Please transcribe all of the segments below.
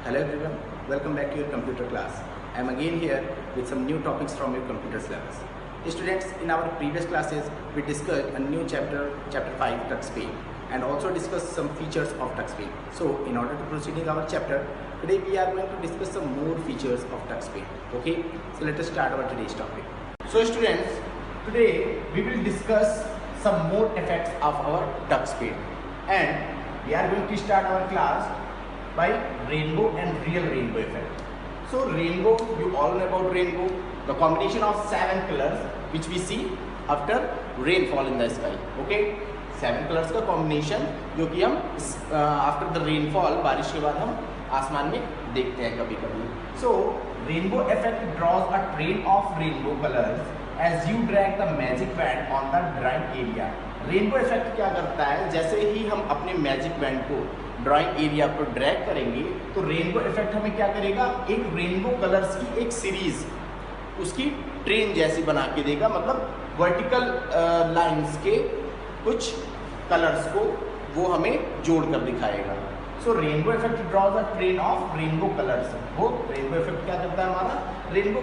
Hello everyone, welcome back to your computer class. I am again here with some new topics from your computer syllabus. Students, in our previous classes, we discussed a new chapter 5 TuxPaint, and also discussed some features of TuxPaint. So, in order to proceed in our chapter, today we are going to discuss some more features of TuxPaint. Okay, so let us start our today's topic. So students, today we will discuss some more effects of our TuxPaint, and we are going to start our class by rainbow and real rainbow effect. So rainbow, you all know about rainbow, the combination of 7 colors which we see after rainfall in the sky. Okay, 7 colors का combination जो कि हम after the rainfall, बारिश के बाद हम आसमान में देखते हैं कभी कभी. So rainbow effect draws a train of rainbow colors as you drag the magic band on the drawing area. Rainbow effect क्या करता है, जैसे ही हम अपने मैजिक बैंड को ड्राइंग एरिया पर ड्रैग करेंगे तो रेनबो इफेक्ट हमें क्या करेगा, एक रेनबो कलर्स की एक सीरीज उसकी ट्रेन जैसी बना के देगा. मतलब वर्टिकल लाइंस के कुछ कलर्स को वो हमें जोड़ कर दिखाएगा. So rainbow effect draws a train of rainbow colours. वो रेनबो इफेक्ट क्या करता है, हमारा रेनबो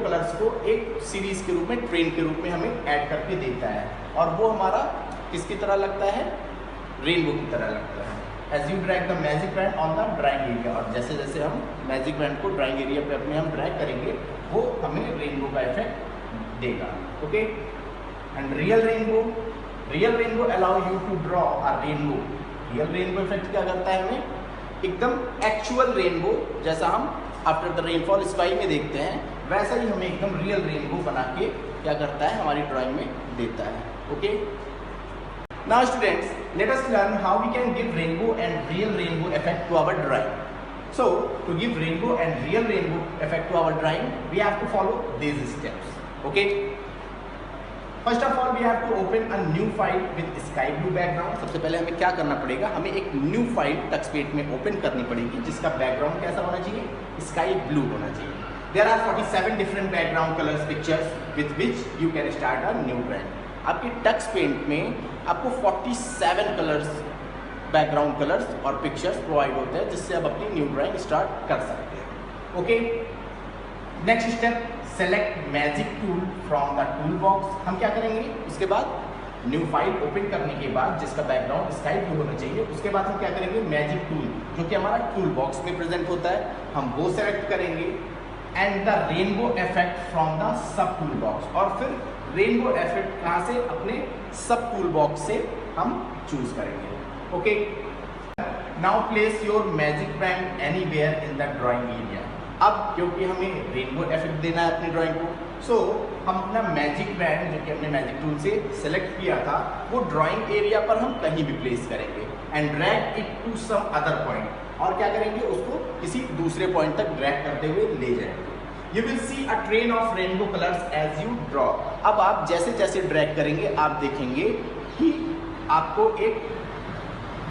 कलर्स को एक सीरीज के रूप में, ट्रेन के रूप में हमें ऐड करके देता है, और वो हमारा किसकी तरह लगता है, रेनबो की तरह लगता है. As you drag the magic band on the drawing area, और जैसे जैसे हम मैजिक बैंड को ड्राइंग एरिया पे अपने हम ड्रैग करेंगे वो हमें रेनबो का इफेक्ट देगा. Okay, and real rainbow allow you to draw a rainbow. Real rainbow effect क्या करता है, हमें एकदम एक्चुअल रेनबो जैसा हम आफ्टर द रेनफॉल स्काई में देखते हैं, वैसा ही हमें एकदम रियल रेनबो बना के क्या करता है, हमारी ड्राइंग में देता है. Okay, now students, let us learn how we can give rainbow and real rainbow effect to our drawing. So to give rainbow and real rainbow effect to our drawing, we have to follow these steps. Okay, first of all we have to open a new file with sky blue background. सबसे पहले हमें क्या करना पड़ेगा, हमें एक new file TuxPaint में open करनी पड़ेगी जिसका बैकग्राउंड कैसा होना चाहिए, स्काई ब्लू होना चाहिए. There are 47 different background colors pictures with which you can start a new drawing. आपके TuxPaint में आपको 47 कलर्स, बैकग्राउंड कलर्स और पिक्चर्स प्रोवाइड होते हैं जिससे आप अपनी न्यू ड्राइंग स्टार्ट कर सकते हैं. Okay, next step, select magic tool from the tool box. हम क्या करेंगे, उसके बाद न्यू फाइल ओपन करने के बाद जिसका बैकग्राउंड स्काई ब्लू होना चाहिए, उसके बाद हम क्या करेंगे, मैजिक टूल जो कि हमारा टूल बॉक्स में प्रेजेंट होता है, हम वो सेलेक्ट करेंगे, and the rainbow effect from the sub tool box. और फिर रेनबो इफेक्ट कहाँ से, अपने सब टूल बॉक्स से हम चूज करेंगे. Okay, now place your magic band anywhere in the drawing area. अब क्योंकि हमें रेनबो इफेक्ट देना है अपनी ड्राइंग को, सो हम अपना मैजिक बैंड जो कि हमने मैजिक टूल से सेलेक्ट किया था वो ड्राइंग एरिया पर हम कहीं भी प्लेस करेंगे, and drag it to some other point. और क्या करेंगे, उसको किसी दूसरे पॉइंट तक ड्रैग करते हुए ले जाएंगे. You will see a train of rainbow colors as you draw. अब आप जैसे जैसे ड्रैग करेंगे आप देखेंगे कि आपको एक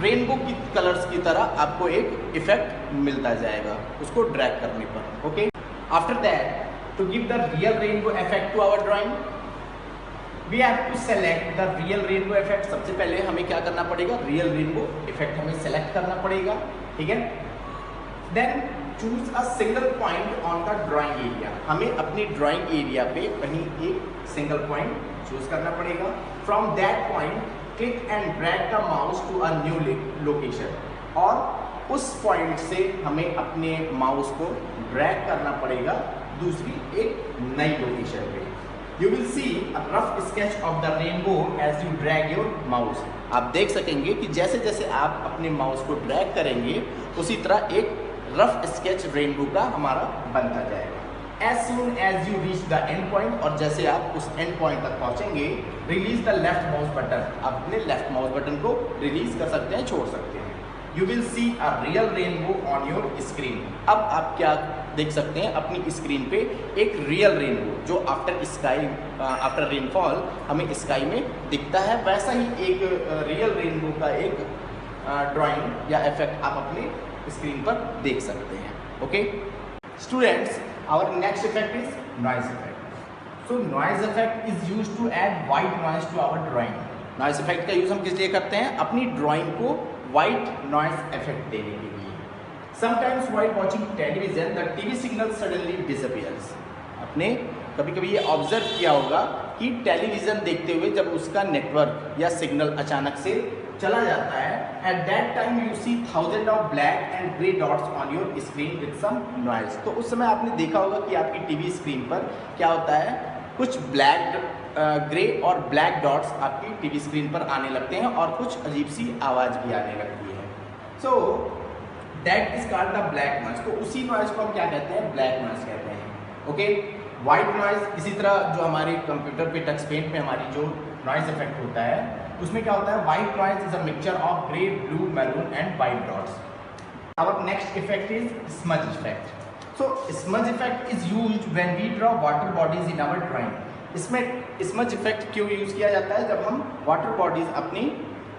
रेनबो की कलर्स की तरह आपको एक इफेक्ट मिलता जाएगा उसको ड्रैग करने पर. Okay, after that to give the real rainbow effect to our drawing we have to select the real rainbow effect. सबसे पहले हमें क्या करना पड़ेगा, रियल रेनबो इफेक्ट हमें सेलेक्ट करना पड़ेगा. ठीक है, then choose a single point on the drawing area. हमें अपनी ड्राइंग एरिया पे कहीं एक सिंगल पॉइंट चूज करना पड़ेगा. From that point click and drag the mouse to a new location. और उस पॉइंट से हमें अपने माउस को ड्रैग करना पड़ेगा दूसरी एक नई लोकेशन पे. You will see a rough sketch of the rainbow as you drag your mouse. आप देख सकेंगे कि जैसे जैसे आप अपने माउस को ड्रैग करेंगे उसी तरह एक रफ स्केच रेनबो का हमारा बनता जाएगा. As soon as you reach the end point, और जैसे आप उस एंड पॉइंट तक पहुंचेंगे, release the left mouse button. आप अपने लेफ्ट माउस बटन को रिलीज कर सकते हैं, छोड़ सकते हैं. You will see a real rainbow on your screen. अब आप क्या देख सकते हैं, अपनी स्क्रीन पे एक रियल रेनबो जो आफ्टर रेनफॉल हमें स्काई में दिखता है, वैसा ही एक रियल रेनबो का एक ड्राइंग या इफेक्ट आप अपने स्क्रीन पर देख सकते हैं. Okay students, our next effect is noise effect. So noise effect is used to add white noise to our drawing. Noise effect का यूज हम किस लिए करते हैं, अपनी ड्राइंग को व्हाइट नॉइज इफेक्ट देने के लिए. Sometimes while watching television, the TV signal suddenly disappears. आपने कभी कभी ये ऑब्जर्व किया होगा कि टेलीविज़न देखते हुए जब उसका नेटवर्क या सिग्नल अचानक से चला जाता है, at that time you see thousand of black and grey dots on your screen with some noise. तो उस समय आपने देखा होगा कि आपकी टीवी स्क्रीन पर क्या होता है, कुछ ब्लैक ग्रे और ब्लैक डॉट्स आपकी टीवी स्क्रीन पर आने लगते हैं और कुछ अजीब सी आवाज़ भी आने लगती है। So that is called the black noise. तो उसी नॉइज को हम क्या कहते हैं, ब्लैक नॉइज कहते हैं। ओके, वाइट नॉइज इसी तरह जो हमारे कंप्यूटर पे टच स्क्रीन पे हमारी जो नॉइज इफेक्ट होता है उसमें क्या होता है, white noise is a mixture of grey, blue, maroon and white dots. Our next effect is smudge effect. So smudge effect is used when we draw water bodies in our drawing. इसमें smudge effect क्यों use किया जाता है, जब हम water bodies अपनी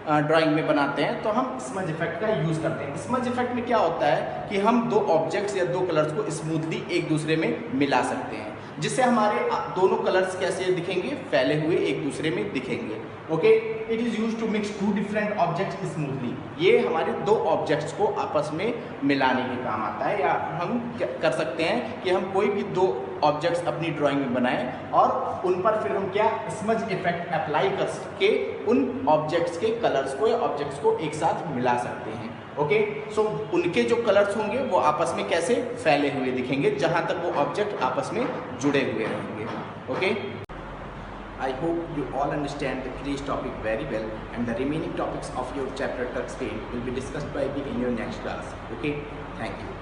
drawing में बनाते हैं तो हम स्मज इफेक्ट का यूज़ करते हैं। स्मज इफेक्ट में क्या होता है कि हम दो ऑब्जेक्ट्स या दो कलर्स को स्मूथली एक दूसरे में मिला सकते हैं, जिससे हमारे दोनों कलर्स कैसे दिखेंगे, फैले हुए एक दूसरे में दिखेंगे। Okay, it is use to mix two different objects smoothly. ये हमारे दो ऑब्जेक्ट्स को आपस में मिलाने के काम आता है। या हम कर सकते हैं कि हम कोई भी दो ऑब्जेक्ट्स अपनी ड्राइंग में बनाएं और उन पर फिर हम क्या स्मज इफेक्ट अप्लाई करके उन ऑब्जेक्ट्स के कलर्स को या ऑब्जेक्ट्स को एक साथ मिला सकते हैं। ओके, सो उनके जो कलर्स होंगे वो आपस में कैसे फैले हुए दिखेंगे, जहाँ तक वो ऑब्जेक्ट आपस में जुड़े हुए रहेंगे। Okay, I hope you all understand the crease topic very well, and the remaining topics of your chapter touch paint will be discussed by me in your next class. Okay, thank you.